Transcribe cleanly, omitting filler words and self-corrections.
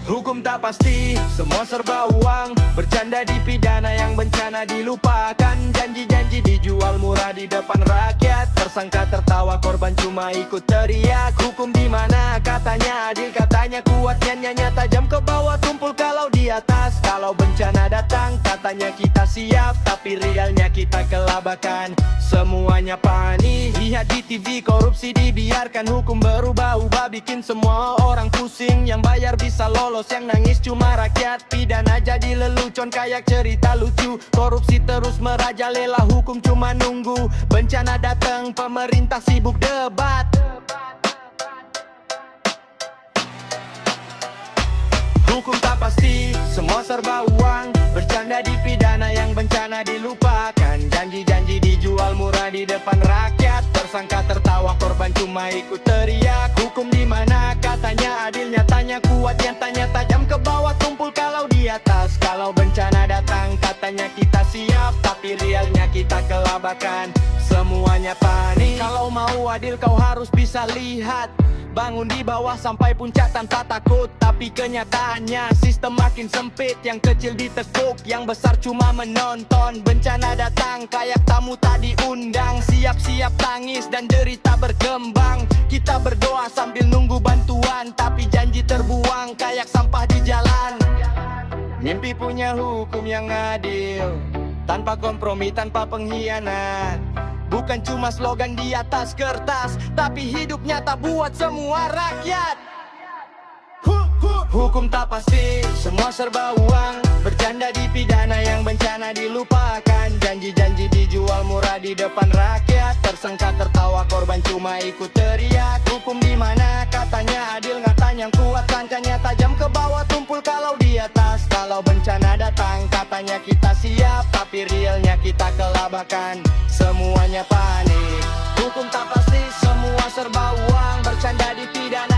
Hukum tak pasti, semua serba uang. Bercanda dipidana, yang bencana dilupakan. Janji-janji dijual murah di depan rakyat. Tersangka tertawa, korban cuma ikut teriak. Hukum di mana? Katanya adil, katanya kuat. Nyanyinya tajam ke bawah, tumpul kalau di atas. Kalau bencana datang, katanya kita siap, tapi realnya kita kelabakan. Semuanya panik, lihat di TV korupsi dibiarkan. Hukum berubah-ubah, bikin semua orang pusing. Yang bayar bisa lolos, yang nangis cuma rakyat. Pidana jadi lelucon kayak cerita lucu. Korupsi terus merajalela, hukum cuma nunggu. Bencana datang, pemerintah sibuk debat. Hukum tak pasti, semua serba uang. Bercanda dipidana, yang bencana dilupakan. Janji-janji dijual murah di depan rakyat. Tersangka tertawa, korban cuma ikut teriak. Hukum di mana? Katanya adil, nyatanya kuat. Nyatanya tajam ke bawah, tumpul kalau di atas. Kalau bencana datang, katanya kita siap, tapi realnya kita kelabakan. Semuanya panik. Kalau mau adil kau harus bisa lihat. Bangun di bawah sampai puncak tanpa takut. Tapi kenyataannya sistem makin sempit. Yang kecil ditekuk, yang besar cuma menonton. Bencana datang kayak tamu tak diundang. Siap-siap tangis dan derita berkembang. Kita berdoa sambil nunggu bantuan, tapi janji terbuang kayak sampah di jalan. Mimpi punya hukum yang adil, tanpa kompromi, tanpa pengkhianat. Bukan cuma slogan di atas kertas, tapi hidup nyata buat semua rakyat. Hukum tak pasti, semua serba uang. Bercanda dipidana, yang bencana dilupakan. Janji-janji dijual murah di depan rakyat. Tersangka tertawa, korban cuma ikut teriak. Hukum di mana? Katanya adil, nyatanya kuat. Kancanya tajam ke bawah, tumpul kalau di atas. Kalau bencana datang, katanya kita siap, tapi realnya kita kelabakan. Semuanya panik. Hukum tak pasti, semua serba uang. Bercanda dipidana,